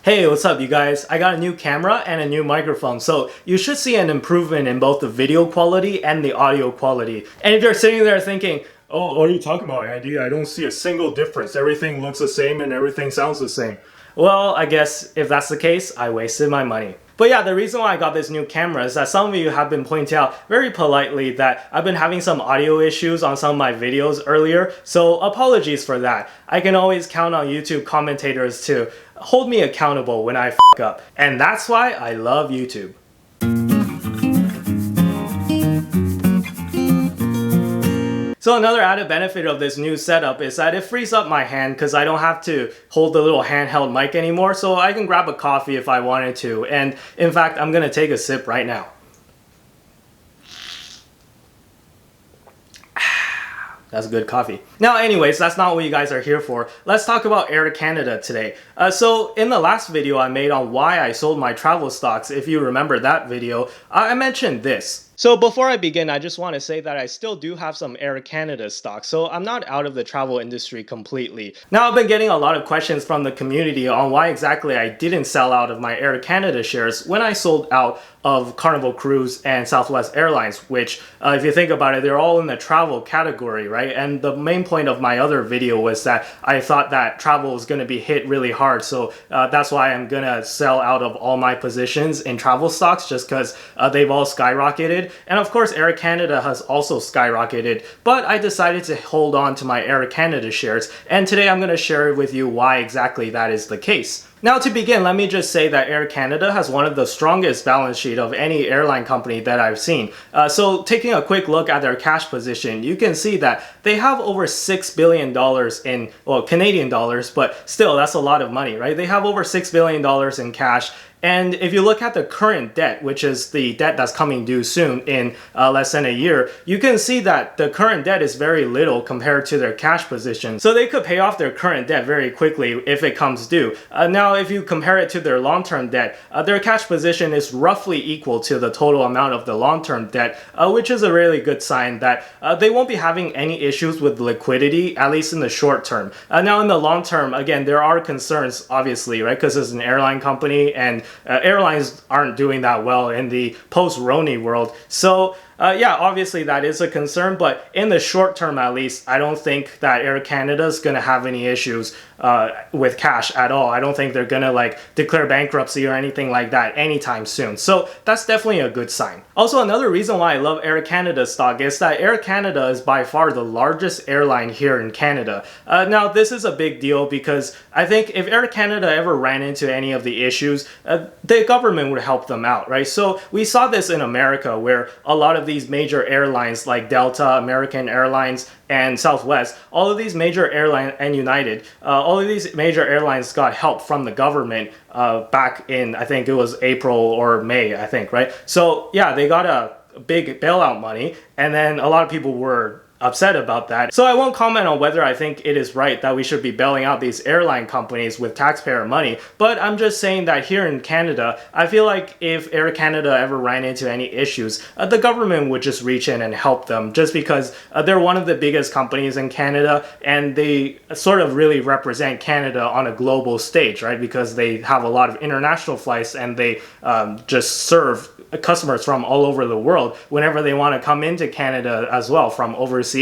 Hey, what's up you guys? I got a new camera and a new microphone, so you should see an improvement in both the video quality and the audio quality. And if you're sitting there thinking, oh, what are you talking about, Andy? I don't see a single difference. Everything looks the same and everything sounds the same. Well, I guess if that's the case, I wasted my money. But yeah, the reason why I got this new camera is that some of you have been pointing out very politely that I've been having some audio issues on some of my videos earlier, so apologies for that. I can always count on YouTube commentators to hold me accountable when I f up. And that's why I love YouTube. So another added benefit of this new setup is that it frees up my hand because I don't have to hold the little handheld mic anymore, so I can grab a coffee if I wanted to. And in fact, I'm gonna take a sip right now. That's good coffee. Now anyways, that's not what you guys are here for. Let's talk about Air Canada today. So in the last video I made on why I sold my travel stocks, if you remember that video, I mentioned this. So before I begin, I just want to say that I still do have some Air Canada stocks, so I'm not out of the travel industry completely. Now I've been getting a lot of questions from the community on why exactly I didn't sell out of my Air Canada shares when I sold out of Carnival Cruise and Southwest Airlines, which if you think about it, they're all in the travel category, right? And the main point of my other video was that I thought that travel was going to be hit really hard, so that's why I'm gonna sell out of all my positions in travel stocks, just because they've all skyrocketed. And of course Air Canada has also skyrocketed, but I decided to hold on to my Air Canada shares, and today I'm going to share with you why exactly that is the case. Now to begin, let me just say that Air Canada has one of the strongest balance sheet of any airline company that I've seen. So taking a quick look at their cash position, you can see that they have over $6 billion in, well, Canadian dollars, but still that's a lot of money, right? They have over $6 billion in cash. And if you look at the current debt, which is the debt that's coming due soon in less than a year, you can see that the current debt is very little compared to their cash position. So they could pay off their current debt very quickly if it comes due. Now, if you compare it to their long-term debt, their cash position is roughly equal to the total amount of the long-term debt, which is a really good sign that they won't be having any issues with liquidity, at least in the short term. Now, in the long term, again, there are concerns, obviously, right? Because it's an airline company and airlines aren't doing that well in the post-Roni world. So yeah, obviously that is a concern, but in the short term at least, I don't think that Air Canada is going to have any issues with cash at all. I don't think they're going to like declare bankruptcy or anything like that anytime soon. So that's definitely a good sign. Also, another reason why I love Air Canada stock is that Air Canada is by far the largest airline here in Canada. Now, this is a big deal because I think if Air Canada ever ran into any of the issues, the government would help them out, right? So we saw this in America where a lot of these major airlines like Delta, American Airlines, and Southwest, all of these major airlines, and United, all of these major airlines got help from the government back in, I think it was April or May, I think, right? So yeah, they got a big bailout money, and then a lot of people were upset about that. So I won't comment on whether I think it is right that we should be bailing out these airline companies with taxpayer money, but I'm just saying that here in Canada, I feel like if Air Canada ever ran into any issues, the government would just reach in and help them, just because they're one of the biggest companies in Canada and they sort of really represent Canada on a global stage, right? Because they have a lot of international flights and they just serve customers from all over the world whenever they want to come into Canada as well from overseas.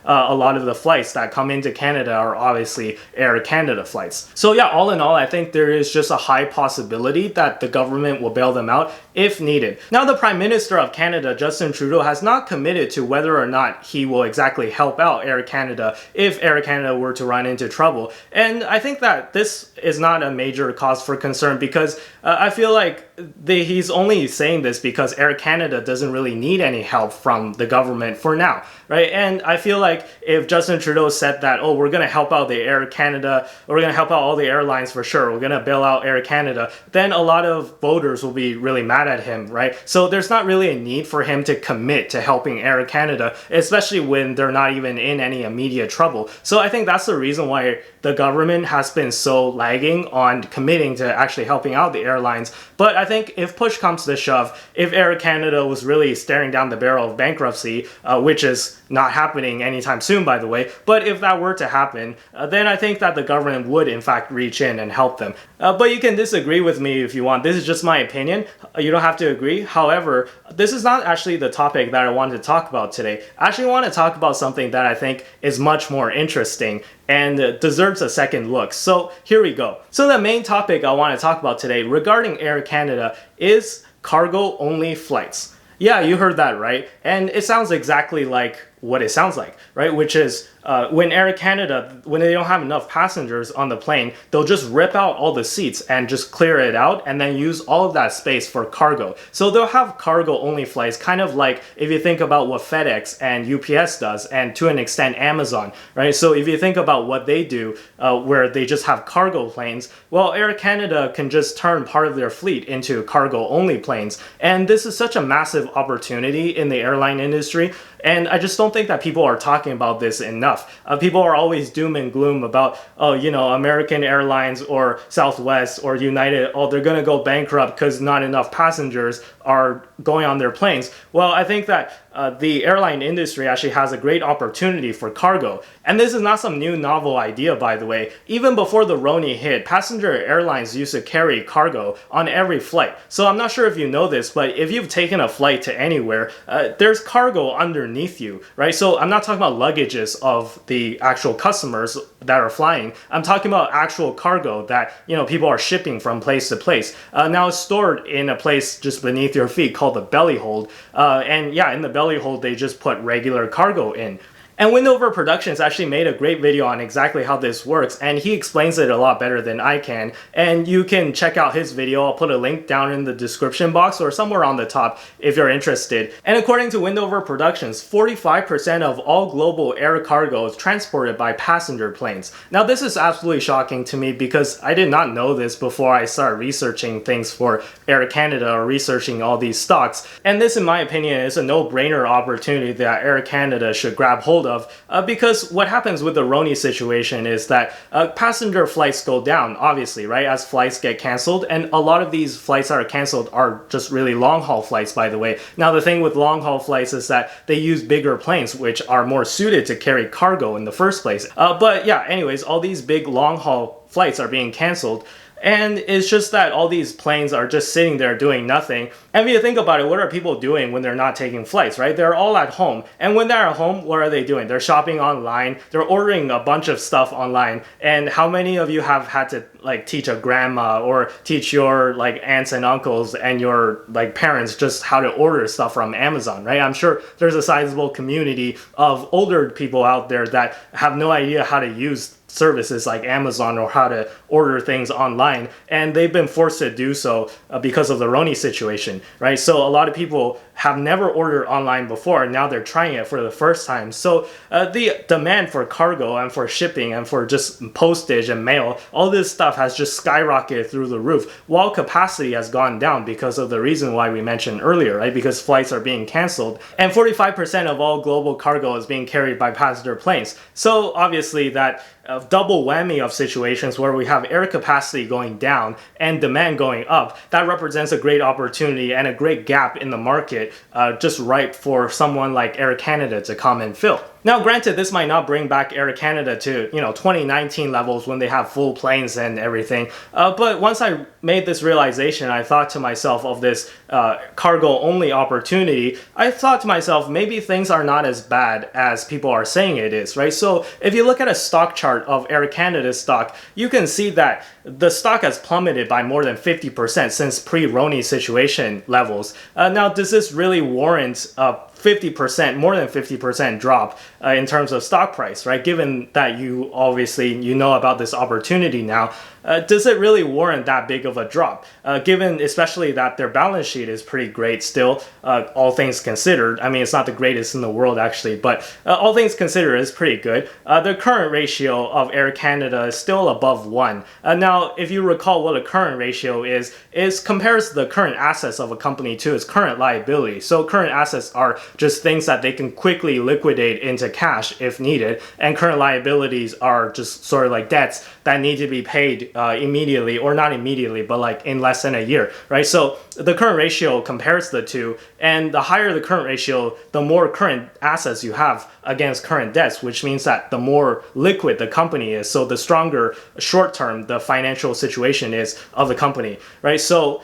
A lot of the flights that come into Canada are obviously Air Canada flights. So yeah, all in all, I think there is just a high possibility that the government will bail them out if needed. Now, the Prime Minister of Canada, Justin Trudeau, has not committed to whether or not he will exactly help out Air Canada if Air Canada were to run into trouble. And I think that this is not a major cause for concern because I feel like he's only saying this because Air Canada doesn't really need any help from the government for now, right? And I feel like if Justin Trudeau said that, oh, we're going to help out the Air Canada, or we're going to help out all the airlines for sure, we're going to bail out Air Canada, then a lot of voters will be really mad at him, right? So there's not really a need for him to commit to helping Air Canada, especially when they're not even in any immediate trouble. So I think that's the reason why the government has been so lagging on committing to actually helping out the airlines. But I think think if push comes to shove, if Air Canada was really staring down the barrel of bankruptcy, which is not happening anytime soon, by the way, but if that were to happen, then I think that the government would in fact reach in and help them. But you can disagree with me if you want. This is just my opinion. You don't have to agree. However, this is not actually the topic that I wanted to talk about today. I actually want to talk about something that I think is much more interesting and deserves a second look. So here we go. So the main topic I want to talk about today regarding Air Canada is cargo-only flights. Yeah, you heard that right. And it sounds exactly like what it sounds like, right? Which is when Air Canada, when they don't have enough passengers on the plane, they'll just rip out all the seats and just clear it out and then use all of that space for cargo. So they'll have cargo only flights, kind of like if you think about what FedEx and UPS does, and to an extent Amazon, right? So if you think about what they do, where they just have cargo planes, well, Air Canada can just turn part of their fleet into cargo only planes. And this is such a massive opportunity in the airline industry. And I just don't think that people are talking about this enough. People are always doom and gloom about, oh, you know, American Airlines or Southwest or United, oh, they're going to go bankrupt because not enough passengers are going on their planes. Well, I think that the airline industry actually has a great opportunity for cargo. And this is not some new novel idea, by the way. Even before the Roni hit, passenger airlines used to carry cargo on every flight. So I'm not sure if you know this, but if you've taken a flight to anywhere, there's cargo underneath you, right? So I'm not talking about luggages of the actual customers that are flying. I'm talking about actual cargo that, you know, people are shipping from place to place. Now it's stored in a place just beneath your feet called the belly hold. And yeah, in the belly hold, they just put regular cargo in. And Windover Productions actually made a great video on exactly how this works, and he explains it a lot better than I can. And you can check out his video. I'll put a link down in the description box or somewhere on the top if you're interested. And according to Windover Productions, 45% of all global air cargo is transported by passenger planes. Now this is absolutely shocking to me because I did not know this before I started researching things for Air Canada or researching all these stocks. And this, in my opinion, is a no-brainer opportunity that Air Canada should grab hold of. Because what happens with the Roni situation is that passenger flights go down, obviously, right, as flights get canceled, and a lot of these flights that are canceled are just really long-haul flights, by the way. Now the thing with long-haul flights is that they use bigger planes, which are more suited to carry cargo in the first place. But yeah, anyways, all these big long-haul flights are being canceled. And it's just that all these planes are just sitting there doing nothing. And if you think about it, what are people doing when they're not taking flights, right? They're all at home. And when they're at home, what are they doing? They're shopping online. They're ordering a bunch of stuff online. And how many of you have had to like teach a grandma or teach your like aunts and uncles and your like parents just how to order stuff from Amazon, right? I'm sure there's a sizable community of older people out there that have no idea how to use services like Amazon or how to order things online, and they've been forced to do so because of the Roni situation, right? So a lot of people have never ordered online before, and now they're trying it for the first time. So the demand for cargo and for shipping and for just postage and mail, all this stuff has just skyrocketed through the roof, while capacity has gone down because of the reason why we mentioned earlier, right? Because flights are being canceled, and 45% of all global cargo is being carried by passenger planes. So obviously that double whammy of situations where we have air capacity going down and demand going up, that represents a great opportunity and a great gap in the market, just ripe for someone like Air Canada to come and fill. Now, granted, this might not bring back Air Canada to, 2019 levels when they have full planes and everything. But once I made this realization, I thought to myself of this cargo-only opportunity, I thought to myself, maybe things are not as bad as people are saying it is, right? So if you look at a stock chart of Air Canada's stock, you can see that the stock has plummeted by more than 50% since pre-Roni situation levels. Now, does this really warrant 50%, more than 50% drop in terms of stock price, right? Given that you know about this opportunity now, does it really warrant that big of a drop? Given especially that their balance sheet is pretty great still, all things considered. I mean, it's not the greatest in the world actually, but all things considered, it's pretty good. The current ratio of Air Canada is still above 1. Now, if you recall what a current ratio is compares the current assets of a company to its current liability. So current assets are just things that they can quickly liquidate into cash if needed, and current liabilities are just sort of like debts that need to be paid immediately, or not immediately, but like in less than a year, right? So the current ratio compares the two, and the higher the current ratio, the more current assets you have against current debts, which means that the more liquid the company is, so the stronger short term the financial situation is of the company, right? So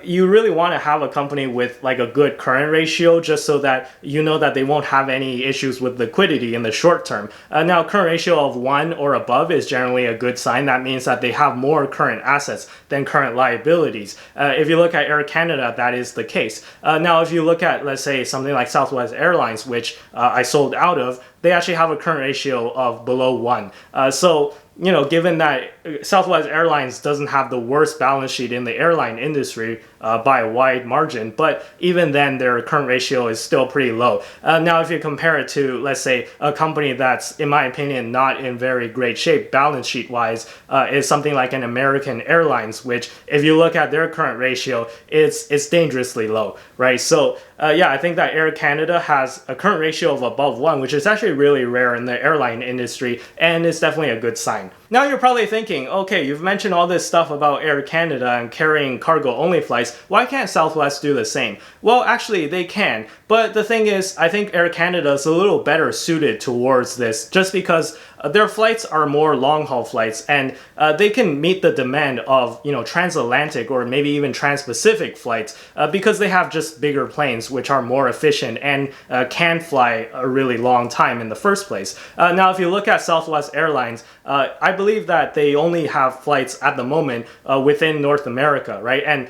you really want to have a company with like a good current ratio, just so that you know that they won't have any issues with liquidity in the short term. Now, current ratio of 1 or above is generally a good sign. That means that they have more current assets than current liabilities. If you look at Air Canada, that is the case. Now, if you look at, let's say, something like Southwest Airlines, which I sold out of, they actually have a current ratio of below 1. So, you know, given that Southwest Airlines doesn't have the worst balance sheet in the airline industry by a wide margin, but even then their current ratio is still pretty low. Now, if you compare it to, let's say, a company that's, in my opinion, not in very great shape balance sheet wise, is something like an American Airlines, which if you look at their current ratio, it's dangerously low, right? So yeah, I think that Air Canada has a current ratio of above 1, which is actually really rare in the airline industry, and it's definitely a good sign. Now you're probably thinking, okay, you've mentioned all this stuff about Air Canada and carrying cargo-only flights. Why can't Southwest do the same? Well, actually, they can. But the thing is, I think Air Canada is a little better suited towards this, just because their flights are more long-haul flights, and they can meet the demand of, you know, transatlantic or maybe even trans-Pacific flights because they have just bigger planes which are more efficient and can fly a really long time in the first place. Now, if you look at Southwest Airlines, I believe that they only have flights at the moment within North America, right? And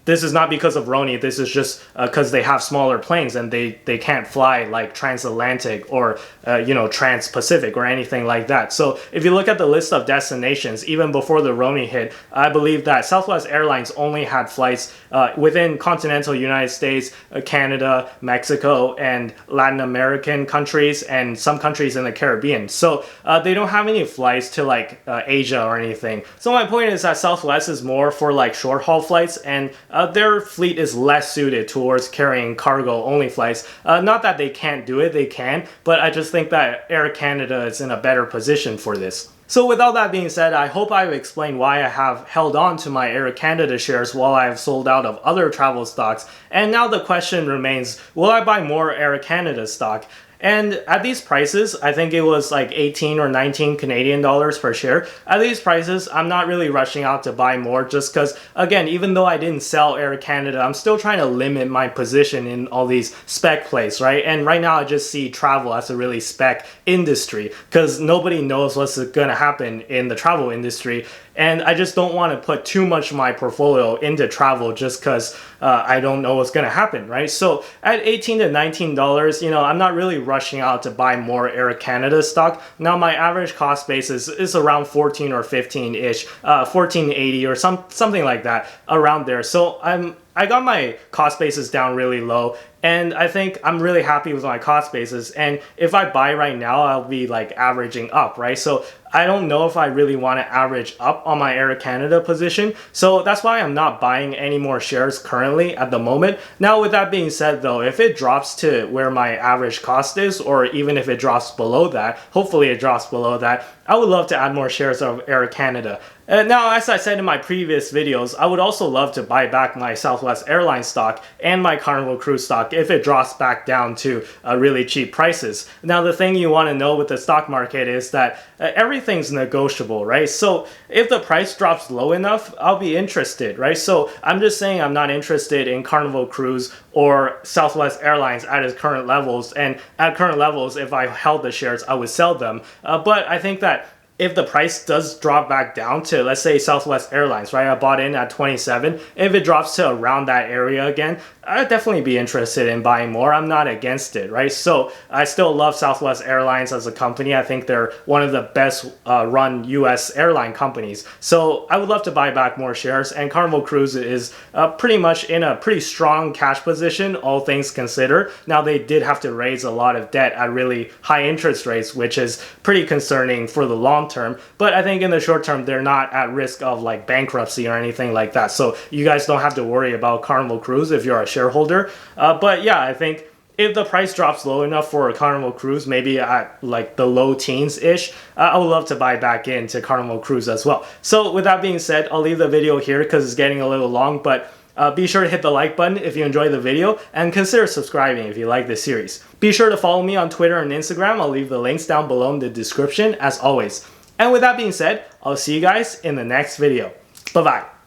this is not because of Roni, this is just because they have smaller planes and they can't fly like transatlantic or you know, trans-Pacific or anything like that. So if you look at the list of destinations, even before the Roni hit, I believe that Southwest Airlines only had flights within continental United States, Canada, Mexico, and Latin American countries, and some countries in the Caribbean. So they don't have any flights to like Asia or anything. So my point is that Southwest is more for like short haul flights, and their fleet is less suited towards carrying cargo only flights. Not that they can't do it, they can, but I just think that Air Canada is in a better position for this. So with all that being said, I hope I've explained why I have held on to my Air Canada shares while I have sold out of other travel stocks. And now the question remains, will I buy more Air Canada stock? And at these prices, I think it was like 18 or 19 Canadian dollars per share. At these prices, I'm not really rushing out to buy more, just because, again, even though I didn't sell Air Canada, I'm still trying to limit my position in all these spec plays, right? And right now I just see travel as a really spec industry, because nobody knows what's going to happen in the travel industry. And I just don't want to put too much of my portfolio into travel just because I don't know what's going to happen, right? So at 18 to $19, you know, I'm not really rushing out to buy more Air Canada stock. Now my average cost basis is around 14 or 15-ish, 14.80 or something like that, around there. So I got my cost basis down really low, and I think I'm really happy with my cost basis. And if I buy right now, I'll be like averaging up, right? So I don't know if I really want to average up on my Air Canada position. So that's why I'm not buying any more shares currently at the moment. Now, with that being said though, if it drops to where my average cost is, or even if it drops below that, hopefully it drops below that, I would love to add more shares of Air Canada. Now, as I said in my previous videos, I would also love to buy back my Southwest Airlines stock and my Carnival Cruise stock if it drops back down to really cheap prices. Now, the thing you want to know with the stock market is that everything's negotiable, right? So if the price drops low enough, I'll be interested, right? So I'm just saying I'm not interested in Carnival Cruise or Southwest Airlines at its current levels. And at current levels, if I held the shares, I would sell them. But I think that if the price does drop back down to, let's say, Southwest Airlines, right? I bought in at 27. If it drops to around that area again, I'd definitely be interested in buying more. I'm not against it, right? So I still love Southwest Airlines as a company. I think they're one of the best run US airline companies. So I would love to buy back more shares. And Carnival Cruise is pretty much in a pretty strong cash position, all things considered. Now, they did have to raise a lot of debt at really high interest rates, which is pretty concerning for the long term. But I think in the short term, they're not at risk of like bankruptcy or anything like that. So you guys don't have to worry about Carnival Cruise if you're a shareholder. But yeah, I think if the price drops low enough for a Carnival Cruise, maybe at like the low teens-ish, I would love to buy back into Carnival Cruise as well. So with that being said, I'll leave the video here because it's getting a little long, but be sure to hit the like button if you enjoyed the video, and consider subscribing if you like this series. Be sure to follow me on Twitter and Instagram. I'll leave the links down below in the description as always. And with that being said, I'll see you guys in the next video. Bye-bye.